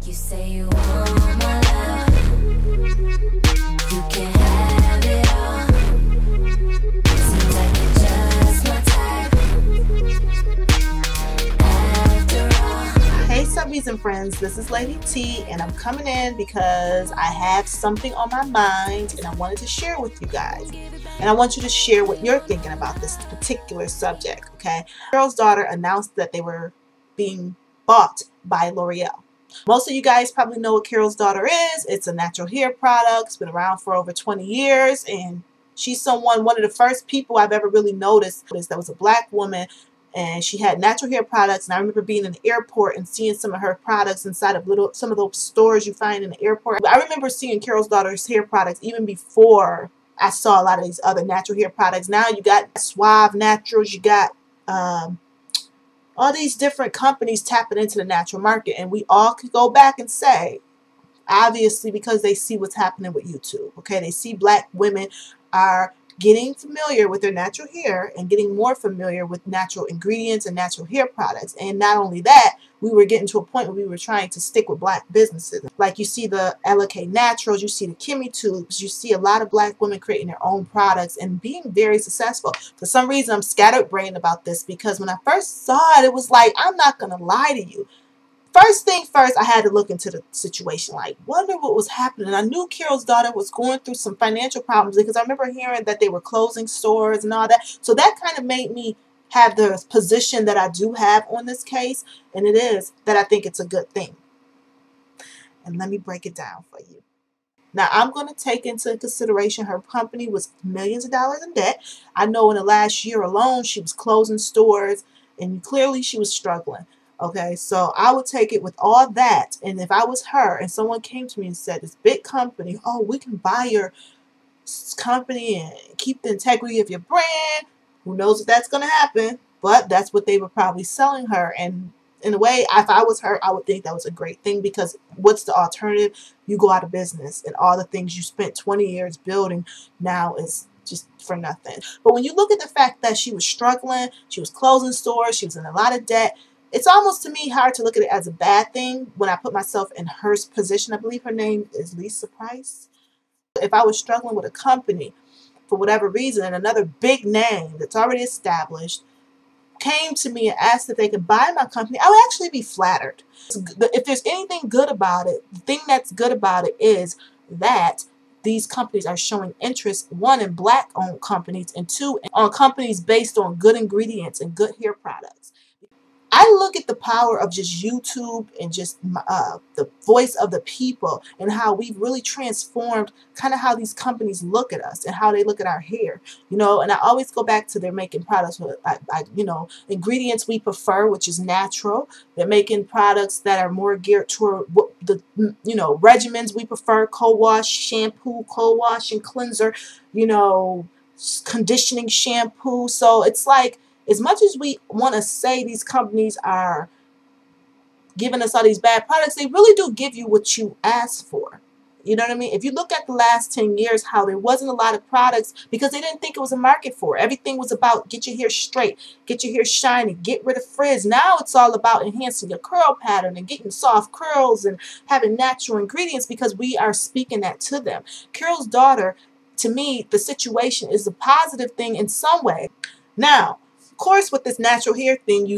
You say you want my love, you can have it all. Seems like you're just my type, after all. Hey subbies and friends, this is Lady T, and I'm coming in because I have something on my mind and I wanted to share with you guys. And I want you to share what you're thinking about this particular subject, okay? Girl's daughter announced that they were being bought by L'Oreal. Most of you guys probably know what Carol's daughter is. It's a natural hair product. It's been around for over 20 years. And she's one of the first people I've ever really noticed that was a black woman. And she had natural hair products. And I remember being in the airport and seeing some of her products inside of some of those stores you find in the airport. I remember seeing Carol's daughter's hair products even before I saw a lot of these other natural hair products. Now you got Suave Naturals. You got all these different companies tapping into the natural market, and we all could go back and say, obviously, because they see what's happening with YouTube, okay? They see black women are getting familiar with their natural hair and getting more familiar with natural ingredients and natural hair products. And not only that, we were getting to a point where we were trying to stick with black businesses. Like you see the LOREAL Naturals, you see the Kimmy Tubes, you see a lot of black women creating their own products and being very successful. For some reason, I'm scatterbrained about this because when I first saw it, it was like, I'm not going to lie to you. First thing first, I had to look into the situation, like, wonder what was happening. I knew Carol's daughter was going through some financial problems because I remember hearing that they were closing stores and all that. So that kind of made me have the position that I do have on this case, and it is that I think it's a good thing. And let me break it down for you. Now, I'm going to take into consideration her company was millions of dollars in debt. I know in the last year alone, she was closing stores, and clearly she was struggling. Okay, so I would take it with all that, and if I was her and someone came to me and said, this big company, oh, we can buy your company and keep the integrity of your brand, who knows if that's going to happen, but that's what they were probably selling her. And in a way, if I was her, I would think that was a great thing, because what's the alternative? You go out of business, and all the things you spent 20 years building now is just for nothing. But when you look at the fact that she was struggling, she was closing stores, she was in a lot of debt, it's almost to me hard to look at it as a bad thing when I put myself in her position. I believe her name is Lisa Price. If I was struggling with a company for whatever reason, and another big name that's already established came to me and asked if they could buy my company, I would actually be flattered. If there's anything good about it, the thing that's good about it is that these companies are showing interest, one, in black-owned companies, and two, on companies based on good ingredients and good hair products. I look at the power of just YouTube and just the voice of the people and how we've really transformed kind of how these companies look at us and how they look at our hair, you know. And I always go back to they're making products with, you know, ingredients we prefer, which is natural. They're making products that are more geared toward what the, you know, regimens we prefer: co-wash, shampoo, co-wash and cleanser, you know, conditioning shampoo. So it's like, as much as we want to say these companies are giving us all these bad products, they really do give you what you ask for. You know what I mean? If you look at the last 10 years, how there wasn't a lot of products because they didn't think it was a market for it. Everything was about get your hair straight, get your hair shiny, get rid of frizz. Now it's all about enhancing your curl pattern and getting soft curls and having natural ingredients because we are speaking that to them. Carol's daughter, to me, the situation is a positive thing in some way. Now, of course, with this natural hair thing,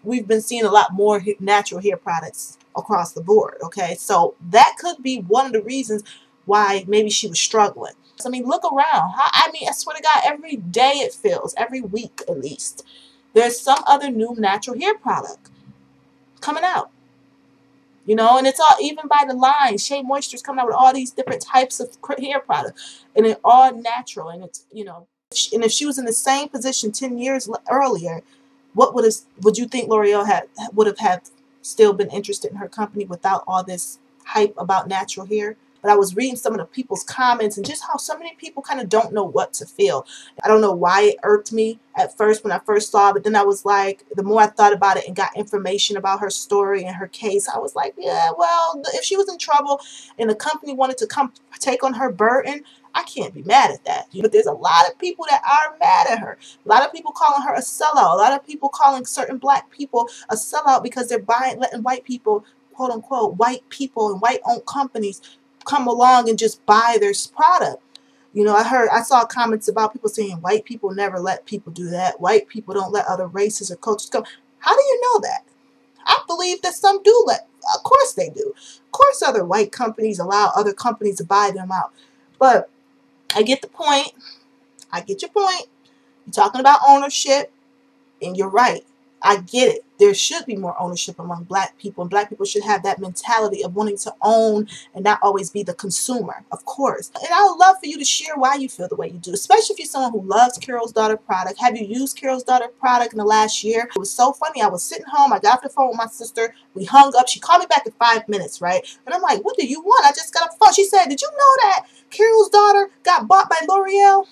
we've been seeing a lot more natural hair products across the board, okay? So that could be one of the reasons why maybe she was struggling. So, I mean, look around. I mean, I swear to God, every day it feels, every week at least, there's some other new natural hair product coming out. You know, and it's all, even by the line, Shea Moisture's coming out with all these different types of hair products, and they're all natural, and it's, you know, and if she was in the same position 10 years earlier, what would you think L'Oreal would have still been interested in her company without all this hype about natural hair? But I was reading some of the people's comments and just how so many people kind of don't know what to feel. I don't know why it irked me at first when I first saw it, but then I was like, the more I thought about it and got information about her story and her case, I was like, yeah, well, if she was in trouble and the company wanted to come take on her burden, I can't be mad at that. But there's a lot of people that are mad at her. A lot of people calling her a sellout. A lot of people calling certain black people a sellout because they're letting white people quote unquote white people and white owned companies come along and just buy their product. You know, I saw comments about people saying white people never let people do that. White people don't let other races or cultures go. How do you know that? I believe that some do let. Of course they do. Of course other white companies allow other companies to buy them out. But I get the point. I get your point. You're talking about ownership, and you're right. I get it. There should be more ownership among black people, and black people should have that mentality of wanting to own and not always be the consumer, of course. And I would love for you to share why you feel the way you do, especially if you're someone who loves Carol's Daughter product. Have you used Carol's Daughter product in the last year? It was so funny. I was sitting home. I got off the phone with my sister. We hung up. She called me back in 5 minutes, right? And I'm like, what do you want? I just got off the phone. She said, did you know that Carol's Daughter got bought by L'Oreal?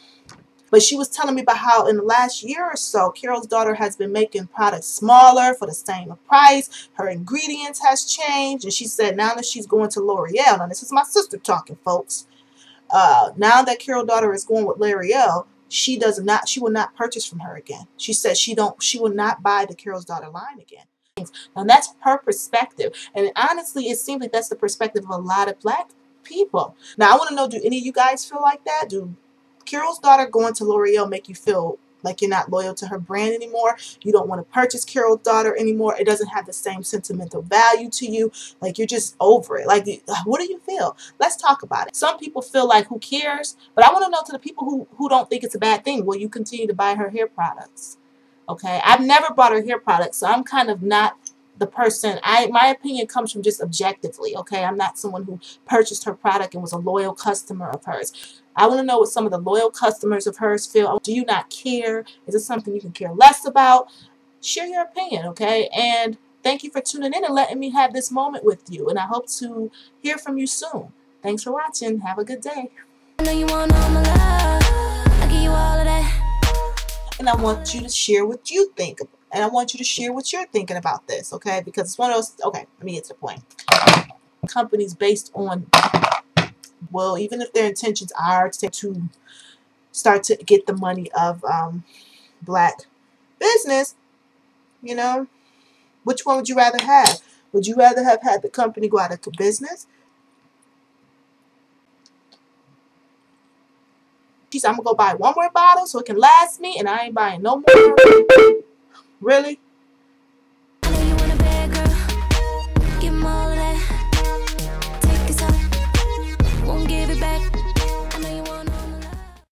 But she was telling me about how in the last year or so, Carol's Daughter has been making products smaller for the same price. Her ingredients has changed. And she said now that she's going to L'Oreal, now this is my sister talking, folks. Now that Carol's Daughter is going with L'Oreal, she will not purchase from her again. She said she will not buy the Carol's Daughter line again. And that's her perspective. And honestly, it seems like that's the perspective of a lot of black people. Now, I want to know, do any of you guys feel like that? Do Carol's Daughter going to L'Oreal make you feel like you're not loyal to her brand anymore? You don't want to purchase Carol's Daughter anymore? It doesn't have the same sentimental value to you? Like you're just over it? Like, what do you feel? Let's talk about it. Some people feel like, who cares? But I want to know, to the people who don't think it's a bad thing, will you continue to buy her hair products? Okay, I've never bought her hair products, so I'm kind of not the person. My opinion comes from just objectively. Okay, I'm not someone who purchased her product and was a loyal customer of hers. I want to know what some of the loyal customers of hers feel. Do you not care? Is it something you can care less about? Share your opinion, okay? And thank you for tuning in and letting me have this moment with you. And I hope to hear from you soon. Thanks for watching. Have a good day. I know you want all my love. I give you all of that. And I want you to share what you think. And I want you to share what you're thinking about this, okay? Because it's one of those, okay, let me get to the point. Companies based on, well, even if their intentions are to start to get the money of black business, you know, which one would you rather have? Would you rather have had the company go out of business? Geez, I'm going to go buy one more bottle so it can last me, and I ain't buying no more. Really?